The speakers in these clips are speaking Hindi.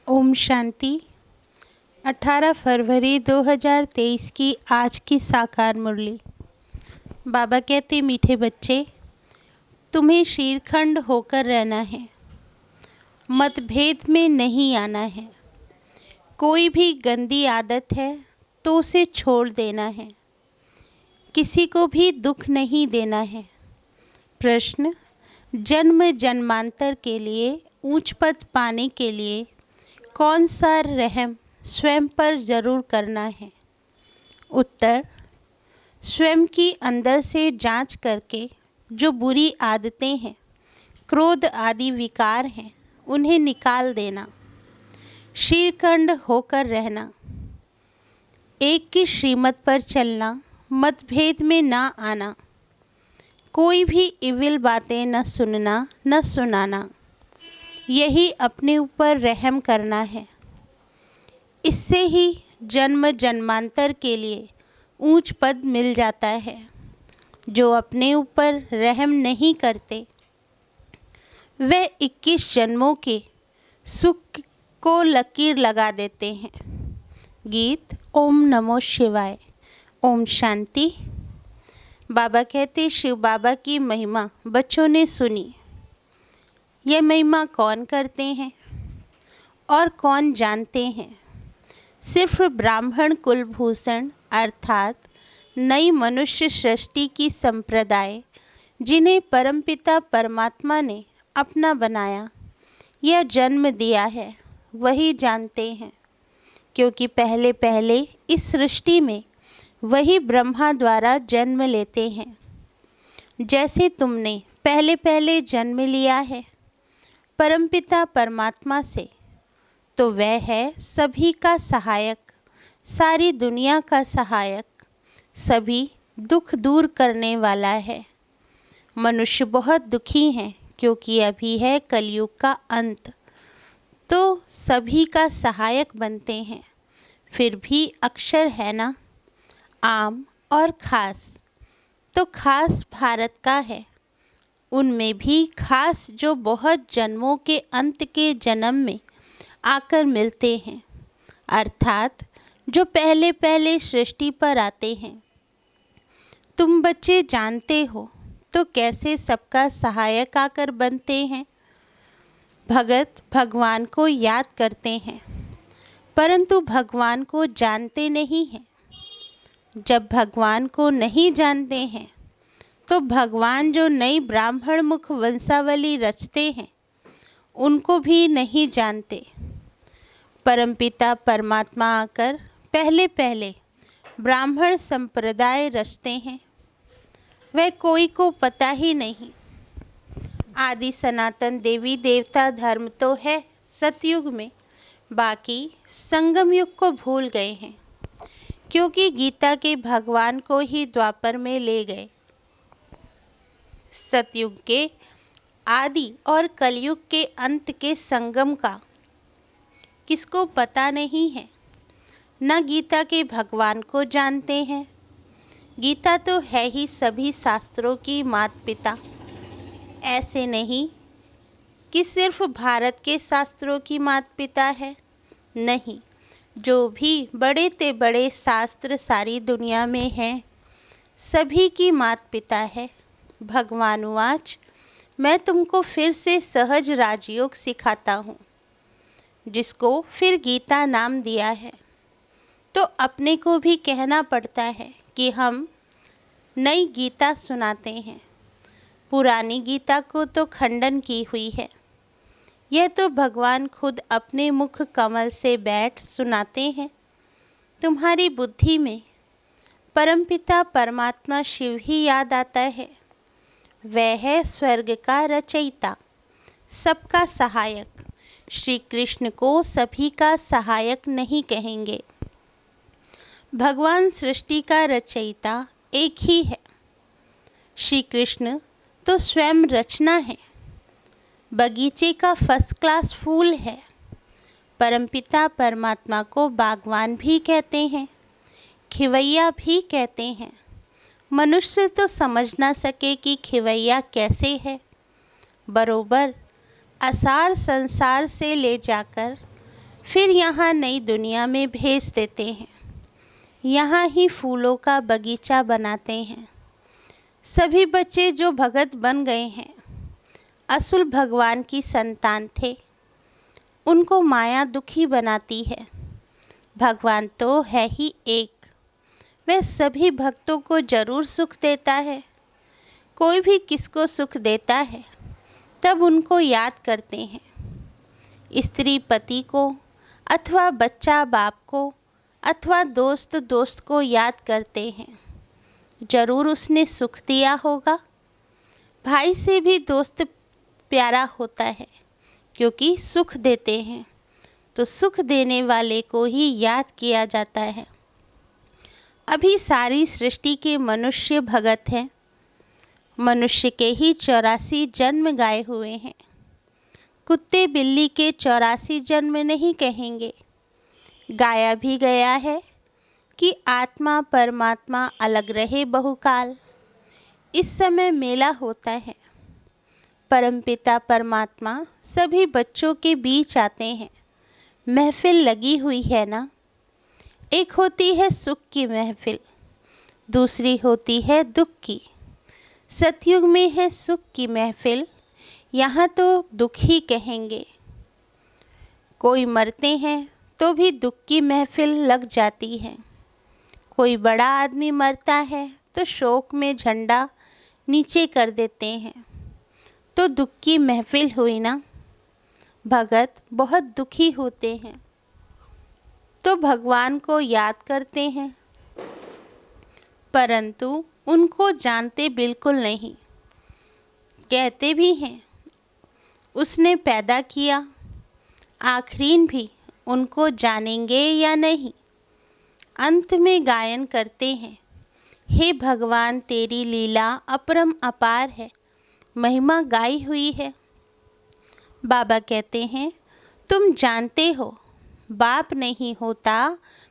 ओम शांति। 18 फरवरी 2023 की आज की साकार मुरली। बाबा कहते, मीठे बच्चे, तुम्हें शीरखंड होकर रहना है, मतभेद में नहीं आना है। कोई भी गंदी आदत है तो उसे छोड़ देना है। किसी को भी दुख नहीं देना है। प्रश्न: जन्म जन्मांतर के लिए ऊंच पद पाने के लिए कौन सा रहम स्वयं पर जरूर करना है? उत्तर: स्वयं की अंदर से जांच करके जो बुरी आदतें हैं, क्रोध आदि विकार हैं, उन्हें निकाल देना। शीरखंड होकर रहना, एक की श्रीमत पर चलना, मतभेद में ना आना, कोई भी इविल बातें न सुनना न सुनाना, यही अपने ऊपर रहम करना है। इससे ही जन्म जन्मांतर के लिए ऊंच पद मिल जाता है। जो अपने ऊपर रहम नहीं करते वह 21 जन्मों के सुख को लकीर लगा देते हैं। गीत ओम नमो शिवाय। ओम शांति। बाबा कहते, शिव बाबा की महिमा बच्चों ने सुनी। यह महिमा कौन करते हैं और कौन जानते हैं? सिर्फ ब्राह्मण कुलभूषण अर्थात नई मनुष्य सृष्टि की संप्रदाय, जिन्हें परमपिता परमात्मा ने अपना बनाया या जन्म दिया है, वही जानते हैं। क्योंकि पहले पहले इस सृष्टि में वही ब्रह्मा द्वारा जन्म लेते हैं। जैसे तुमने पहले पहले जन्म लिया है परमपिता परमात्मा से, तो वह है सभी का सहायक, सारी दुनिया का सहायक, सभी दुख दूर करने वाला है। मनुष्य बहुत दुखी हैं क्योंकि अभी है कलयुग का अंत, तो सभी का सहायक बनते हैं। फिर भी अक्षर है ना, आम और खास, तो खास भारत का है। उनमें भी खास जो बहुत जन्मों के अंत के जन्म में आकर मिलते हैं, अर्थात जो पहले पहले सृष्टि पर आते हैं। तुम बच्चे जानते हो तो कैसे सबका सहायक आकर बनते हैं। भगत भगवान को याद करते हैं परंतु भगवान को जानते नहीं हैं। जब भगवान को नहीं जानते हैं तो भगवान जो नई ब्राह्मण मुख वंशावली रचते हैं उनको भी नहीं जानते। परमपिता परमात्मा आकर पहले पहले ब्राह्मण संप्रदाय रचते हैं, वह कोई को पता ही नहीं। आदि सनातन देवी देवता धर्म तो है सतयुग में, बाकी संगम युग को भूल गए हैं। क्योंकि गीता के भगवान को ही द्वापर में ले गए। सतयुग के आदि और कलयुग के अंत के संगम का किसको पता नहीं है। न गीता के भगवान को जानते हैं। गीता तो है ही सभी शास्त्रों की माता पिता। ऐसे नहीं कि सिर्फ भारत के शास्त्रों की माता पिता है, नहीं, जो भी बड़े ते बड़े शास्त्र सारी दुनिया में हैं, सभी की माता पिता है। भगवान उवाच, मैं तुमको फिर से सहज राजयोग सिखाता हूँ, जिसको फिर गीता नाम दिया है। तो अपने को भी कहना पड़ता है कि हम नई गीता सुनाते हैं। पुरानी गीता को तो खंडन की हुई है। यह तो भगवान खुद अपने मुख कमल से बैठ सुनाते हैं। तुम्हारी बुद्धि में परमपिता परमात्मा शिव ही याद आता है। वह है स्वर्ग का रचयिता, सबका सहायक। श्री कृष्ण को सभी का सहायक नहीं कहेंगे। भगवान सृष्टि का रचयिता एक ही है। श्री कृष्ण तो स्वयं रचना है, बगीचे का फर्स्ट क्लास फूल है। परमपिता परमात्मा को बागवान भी कहते हैं, खिवैया भी कहते हैं। मनुष्य तो समझ ना सके कि खिवैया कैसे है। बरोबर असार संसार से ले जाकर फिर यहाँ नई दुनिया में भेज देते हैं। यहाँ ही फूलों का बगीचा बनाते हैं। सभी बच्चे जो भगत बन गए हैं असल भगवान की संतान थे। उनको माया दुखी बनाती है। भगवान तो है ही एक। वह सभी भक्तों को जरूर सुख देता है। कोई भी किसको सुख देता है तब उनको याद करते हैं। स्त्री पति को अथवा बच्चा बाप को अथवा दोस्त दोस्त को याद करते हैं। जरूर उसने सुख दिया होगा। भाई से भी दोस्त प्यारा होता है क्योंकि सुख देते हैं, तो सुख देने वाले को ही याद किया जाता है। अभी सारी सृष्टि के मनुष्य भगत हैं। मनुष्य के ही 84 जन्म गाए हुए हैं। कुत्ते बिल्ली के 84 जन्म नहीं कहेंगे। गाया भी गया है कि आत्मा परमात्मा अलग रहे बहुकाल। इस समय मेला होता है। परमपिता परमात्मा सभी बच्चों के बीच आते हैं। महफिल लगी हुई है ना। एक होती है सुख की महफिल, दूसरी होती है दुख की। सतयुग में है सुख की महफिल, यहाँ तो दुख ही कहेंगे। कोई मरते हैं तो भी दुख की महफिल लग जाती है। कोई बड़ा आदमी मरता है तो शोक में झंडा नीचे कर देते हैं, तो दुख की महफिल हुई ना। भगत बहुत दुखी होते हैं तो भगवान को याद करते हैं, परंतु उनको जानते बिल्कुल नहीं। कहते भी हैं उसने पैदा किया, आखरीन भी उनको जानेंगे या नहीं। अंत में गायन करते हैं, हे भगवान तेरी लीला अपरम अपार है, महिमा गाई हुई है। बाबा कहते हैं तुम जानते हो बाप नहीं होता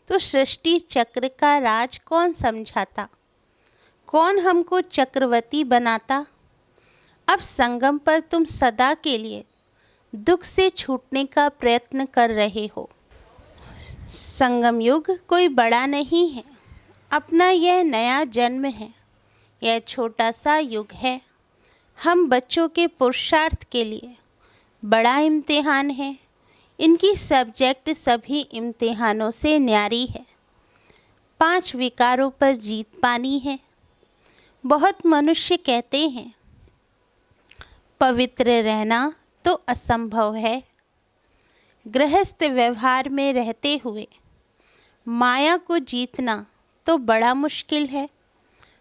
तो सृष्टि चक्र का राज कौन समझाता, कौन हमको चक्रवर्ती बनाता। अब संगम पर तुम सदा के लिए दुख से छूटने का प्रयत्न कर रहे हो। संगम युग कोई बड़ा नहीं है, अपना यह नया जन्म है। यह छोटा सा युग है। हम बच्चों के पुरुषार्थ के लिए बड़ा इम्तिहान है। इनकी सब्जेक्ट सभी इम्तिहानों से न्यारी है। 5 विकारों पर जीत पानी है। बहुत मनुष्य कहते हैं पवित्र रहना तो असंभव है। गृहस्थ व्यवहार में रहते हुए माया को जीतना तो बड़ा मुश्किल है।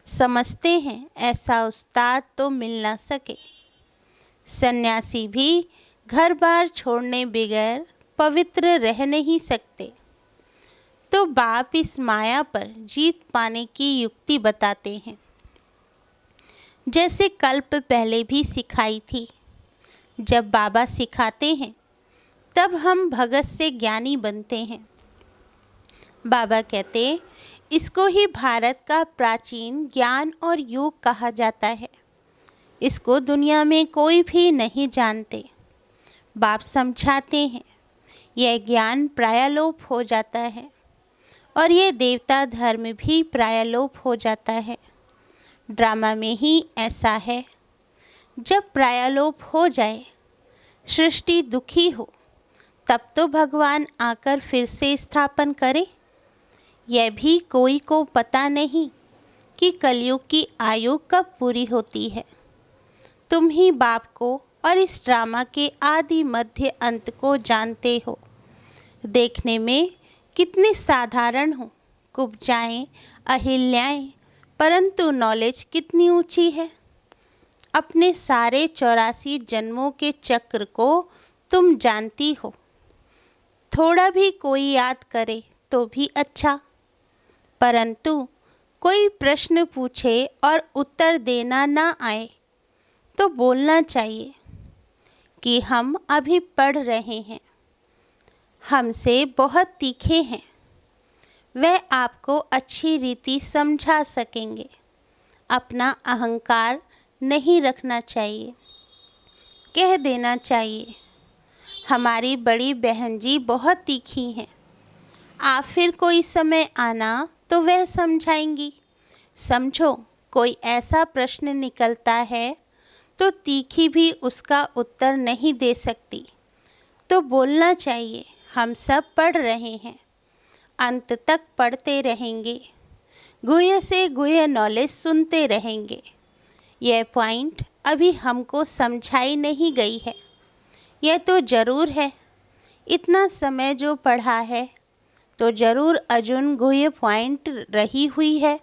समझते हैं ऐसा उस्ताद तो मिल ना सके। सन्यासी भी घर बार छोड़ने बगैर पवित्र रह नहीं सकते। तो बाप इस माया पर जीत पाने की युक्ति बताते हैं, जैसे कल्प पहले भी सिखाई थी। जब बाबा सिखाते हैं तब हम भगत से ज्ञानी बनते हैं। बाबा कहते इसको ही भारत का प्राचीन ज्ञान और योग कहा जाता है। इसको दुनिया में कोई भी नहीं जानते। बाप समझाते हैं यह ज्ञान प्रायलोप हो जाता है और यह देवता धर्म भी प्रायलोप हो जाता है। ड्रामा में ही ऐसा है। जब प्रायलोप हो जाए, सृष्टि दुखी हो, तब तो भगवान आकर फिर से स्थापन करे। यह भी कोई को पता नहीं कि कलयुग की आयु कब पूरी होती है। तुम ही बाप को और इस ड्रामा के आदि मध्य अंत को जानते हो। देखने में कितने साधारण हो, कुब्जाएं, अहिल्याएं, परंतु नॉलेज कितनी ऊंची है। अपने सारे 84 जन्मों के चक्र को तुम जानती हो। थोड़ा भी कोई याद करे तो भी अच्छा, परंतु कोई प्रश्न पूछे और उत्तर देना ना आए तो बोलना चाहिए कि हम अभी पढ़ रहे हैं, हमसे बहुत तीखे हैं। वह आपको अच्छी रीति समझा सकेंगे। अपना अहंकार नहीं रखना चाहिए। कह देना चाहिए हमारी बड़ी बहन जी बहुत तीखी हैं। आप फिर कोई समय आना तो वह समझाएंगी। समझो, कोई ऐसा प्रश्न निकलता है तो तीखी भी उसका उत्तर नहीं दे सकती, तो बोलना चाहिए हम सब पढ़ रहे हैं, अंत तक पढ़ते रहेंगे, गुह्य से गुह्य नॉलेज सुनते रहेंगे। यह पॉइंट अभी हमको समझाई नहीं गई है। यह तो ज़रूर है, इतना समय जो पढ़ा है तो ज़रूर अजुन गुह्य पॉइंट रही हुई है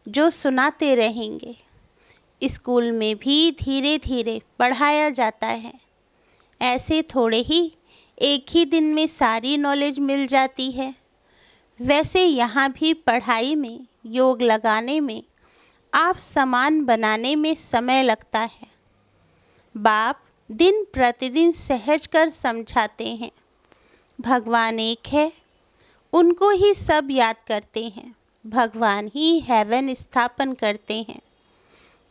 जो सुनाते रहेंगे। स्कूल में भी धीरे धीरे पढ़ाया जाता है, ऐसे थोड़े ही एक ही दिन में सारी नॉलेज मिल जाती है। वैसे यहाँ भी पढ़ाई में, योग लगाने में, आप समान बनाने में समय लगता है। बाप दिन प्रतिदिन सहज कर समझाते हैं, भगवान एक है, उनको ही सब याद करते हैं, भगवान ही हेवन स्थापन करते हैं।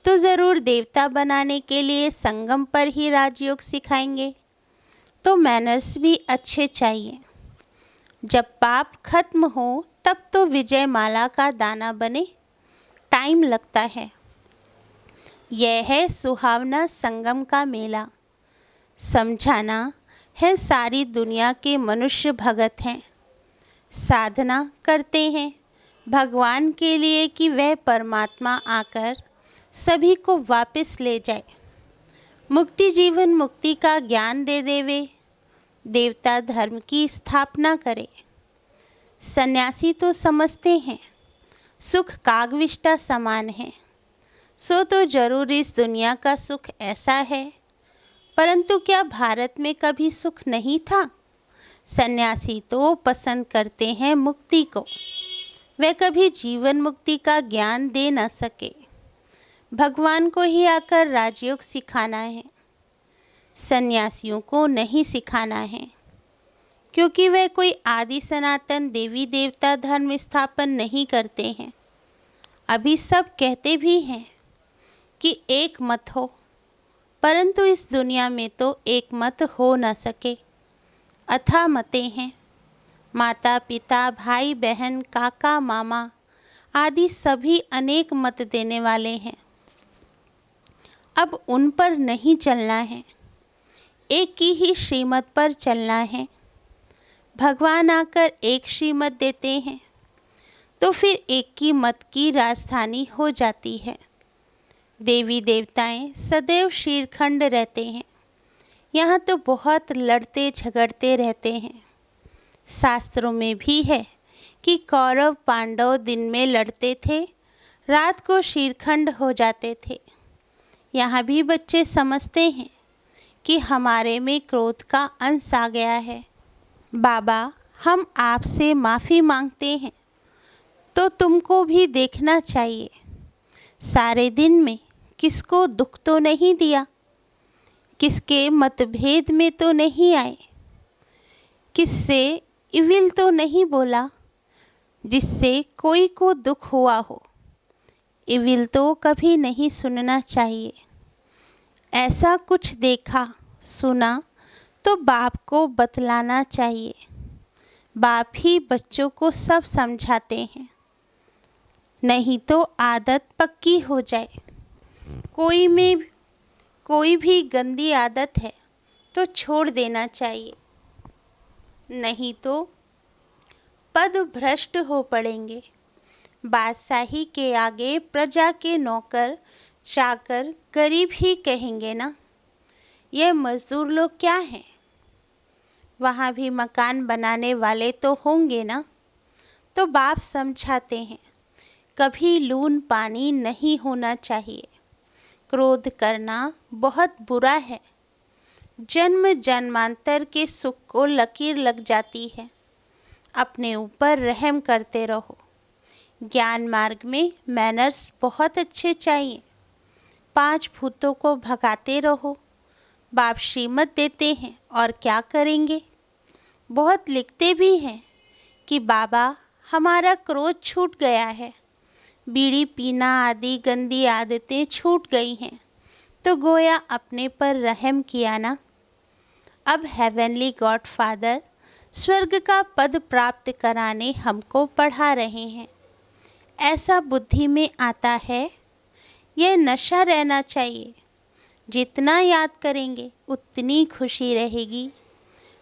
तो ज़रूर देवता बनाने के लिए संगम पर ही राजयोग सिखाएंगे। तो मैनर्स भी अच्छे चाहिए। जब पाप खत्म हो तब तो विजय माला का दाना बने, टाइम लगता है। यह है सुहावना संगम का मेला। समझाना है सारी दुनिया के मनुष्य भगत हैं, साधना करते हैं भगवान के लिए कि वह परमात्मा आकर सभी को वापस ले जाए, मुक्ति जीवन मुक्ति का ज्ञान दे देवे, देवता धर्म की स्थापना करे। सन्यासी तो समझते हैं सुख कागविष्टा समान है, सो तो जरूर इस दुनिया का सुख ऐसा है, परंतु क्या भारत में कभी सुख नहीं था? सन्यासी तो पसंद करते हैं मुक्ति को, वे कभी जीवन मुक्ति का ज्ञान दे न सके। भगवान को ही आकर राजयोग सिखाना है, सन्यासियों को नहीं सिखाना है, क्योंकि वे कोई आदि सनातन देवी देवता धर्म स्थापन नहीं करते हैं। अभी सब कहते भी हैं कि एक मत हो, परंतु इस दुनिया में तो एक मत हो न सके। अथा मतें हैं, माता पिता भाई बहन काका मामा आदि सभी अनेक मत देने वाले हैं। अब उन पर नहीं चलना है, एक की ही श्रीमत पर चलना है। भगवान आकर एक श्रीमत देते हैं तो फिर एक की मत की राजधानी हो जाती है। देवी देवताएं सदैव शीरखंड रहते हैं, यहाँ तो बहुत लड़ते झगड़ते रहते हैं। शास्त्रों में भी है कि कौरव पांडव दिन में लड़ते थे, रात को शीरखंड हो जाते थे। यहाँ भी बच्चे समझते हैं कि हमारे में क्रोध का अंश आ गया है। बाबा, हम आपसे माफ़ी मांगते हैं, तो तुमको भी देखना चाहिए सारे दिन में किसको दुख तो नहीं दिया, किसके मतभेद में तो नहीं आए, किससे इविल तो नहीं बोला जिससे कोई को दुख हुआ हो। इविल तो कभी नहीं सुनना चाहिए। ऐसा कुछ देखा सुना तो बाप को बतलाना चाहिए। बाप ही बच्चों को सब समझाते हैं, नहीं तो आदत पक्की हो जाए। कोई भी गंदी आदत है तो छोड़ देना चाहिए, नहीं तो पद भ्रष्ट हो पड़ेंगे। बादशाही के आगे प्रजा के नौकर चाकर गरीब ही कहेंगे ना। यह मजदूर लोग क्या हैं? वहाँ भी मकान बनाने वाले तो होंगे ना। तो बाप समझाते हैं कभी लून पानी नहीं होना चाहिए। क्रोध करना बहुत बुरा है, जन्म जन्मांतर के सुख को लकीर लग जाती है। अपने ऊपर रहम करते रहो। ज्ञान मार्ग में मैनर्स बहुत अच्छे चाहिए। 5 भूतों को भगाते रहो। बाप श्रीमत देते हैं और क्या करेंगे। बहुत लिखते भी हैं कि बाबा हमारा क्रोध छूट गया है, बीड़ी पीना आदि गंदी आदतें छूट गई हैं, तो गोया अपने पर रहम किया ना। अब हेवनली गॉड फादर स्वर्ग का पद प्राप्त कराने हमको पढ़ा रहे हैं। ऐसा बुद्धि में आता है, यह नशा रहना चाहिए। जितना याद करेंगे उतनी खुशी रहेगी।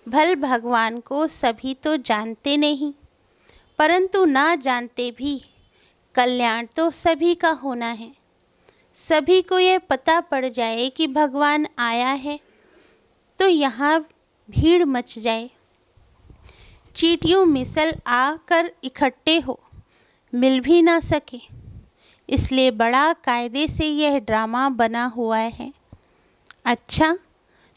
भल भगवान को सभी तो जानते नहीं, परंतु ना जानते भी कल्याण तो सभी का होना है। सभी को ये पता पड़ जाए कि भगवान आया है तो यहाँ भीड़ मच जाए। चींटियों मिसल आकर इकट्ठे हो, मिल भी ना सके, इसलिए बड़ा कायदे से यह ड्रामा बना हुआ है। अच्छा,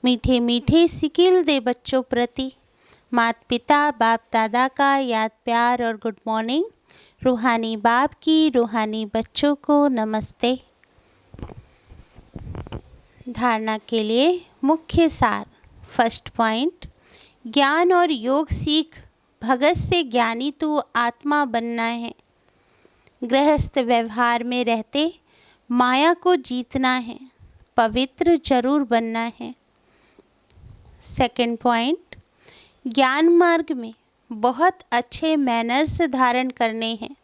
मीठे मीठे सिकिल दे बच्चों प्रति माता पिता बाप दादा का याद प्यार और गुड मॉर्निंग। रूहानी बाप की रूहानी बच्चों को नमस्ते। धारणा के लिए मुख्य सार। फर्स्ट पॉइंट, ज्ञान और योग सीख भगत से ज्ञानी तू आत्मा बनना है। गृहस्थ व्यवहार में रहते माया को जीतना है, पवित्र जरूर बनना है। सेकंड पॉइंट, ज्ञान मार्ग में बहुत अच्छे मैनर्स धारण करने हैं।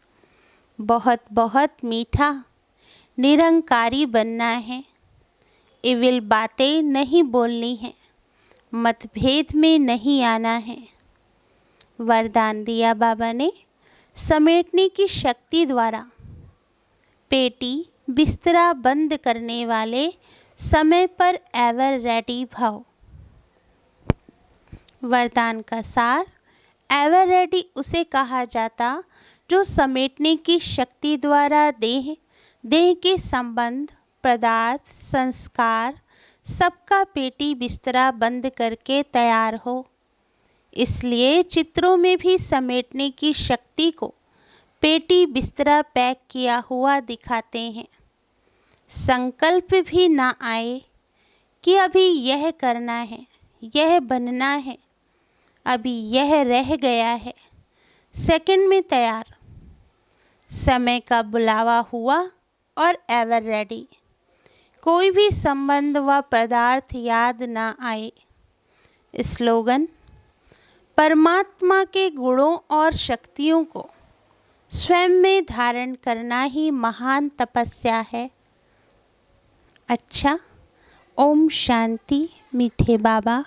बहुत बहुत मीठा निरंकारी बनना है। इविल बातें नहीं बोलनी है, मतभेद में नहीं आना है। वरदान दिया बाबा ने, समेटने की शक्ति द्वारा पेटी बिस्तरा बंद करने वाले समय पर एवर रेडी भाव। वरदान का सार। एवर रेडी उसे कहा जाता जो समेटने की शक्ति द्वारा देह के संबंध, पदार्थ, संस्कार सबका पेटी बिस्तरा बंद करके तैयार हो। इसलिए चित्रों में भी समेटने की शक्ति को पेटी बिस्तरा पैक किया हुआ दिखाते हैं। संकल्प भी ना आए कि अभी यह करना है, यह बनना है, अभी यह रह गया है। सेकंड में तैयार, समय का बुलावा हुआ और एवर रेडी। कोई भी संबंध व पदार्थ याद ना आए। स्लोगन, परमात्मा के गुणों और शक्तियों को स्वयं में धारण करना ही महान तपस्या है। अच्छा, ओम शांति मीठे बाबा।